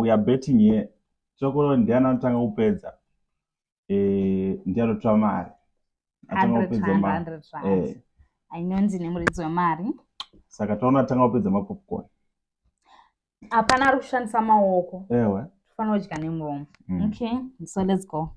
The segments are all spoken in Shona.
we are betting here. Chokoro ndiye anotanga kupedza. Ndiye anotora mari. 100 rand. Ainonzi nemuridzi wemari. Saka taona atanga kupedza mapopcorn. Hapana ari kushandisa maoko. Ewe. Tofanira kudya nemuromo. Okay, so let's go.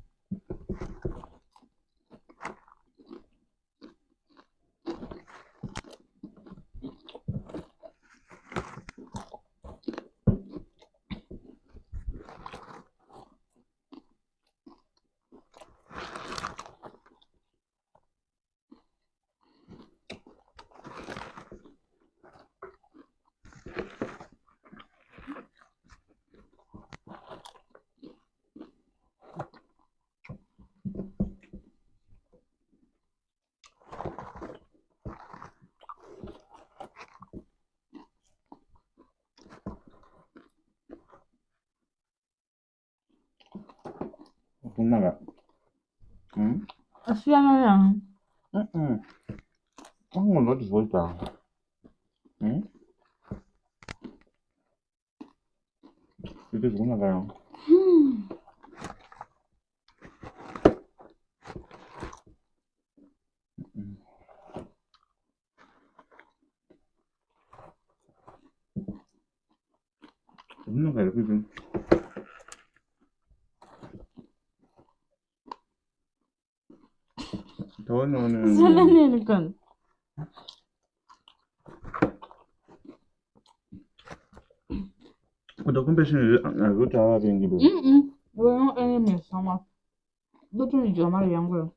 Kunaka. Asiyana yang. Oh, not is volta. It is kunaka. Kunaka everything. Nini kan? The compassion is a good hour in the book. We're not enemies, Summer. Don't you need your money, young girl?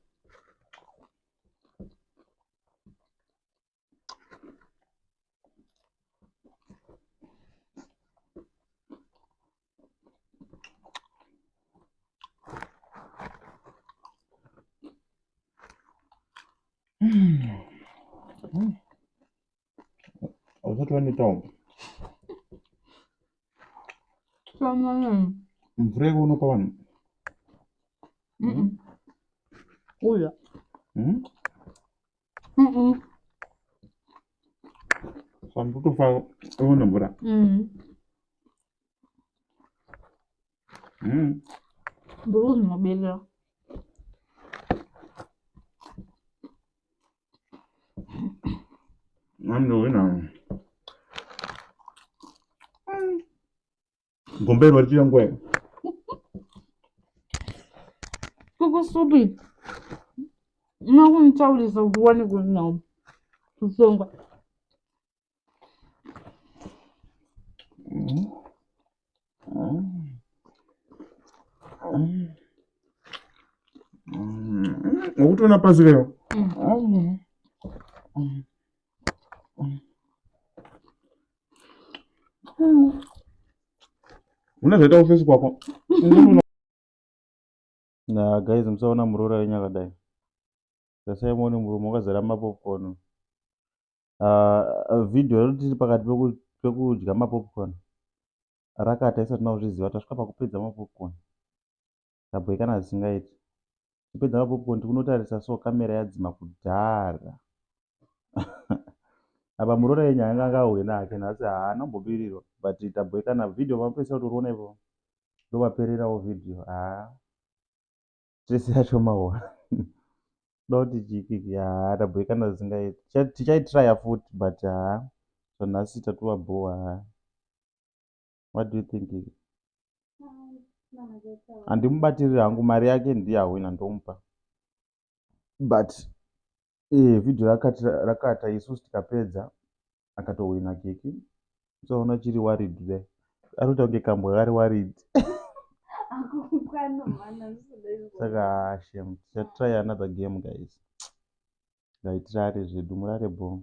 I was not trying to talk. Mfrego no kawan. Oh yeah. Some people fall on a bra. Bruce no bigger. I'm the winner. Compare what you're going. Go stupid. No one told us of one good now. So, What on a pass there? Unazoita ofisi kwako. Na guys, msaona murora wenyakadai. Sasa yemone murumo wakazara mapopcorn. Video rotiri pakati pekudya mapopcorn. Rakata isati nauzviziva tasvika pakupedza mapopcorn. Tabhoikana zvisingaiti. Tipedza mapopcorn tikunotarisa so kamera yadzima kudhara. Apa murora yenyu anga angahwena hake nhasi haanambobirirwa but tabhoikana video pamapesa kuti uriona ipo ndopapererawo video tese yacho mahwa da kuti chikiki tabhoikana zvisingaiti tichaitrya futi but zvonhasi tatuva bhowa what do you think? Handimubatiriri hangu mari yake ndiye hawina ndomupa but video rakata isusu tikapedza akatohwina keki usaona chiri worried kudai arikuita kunge kambwa ari worried saka shem tichatry another game guys ngaitirare zvedu murare bo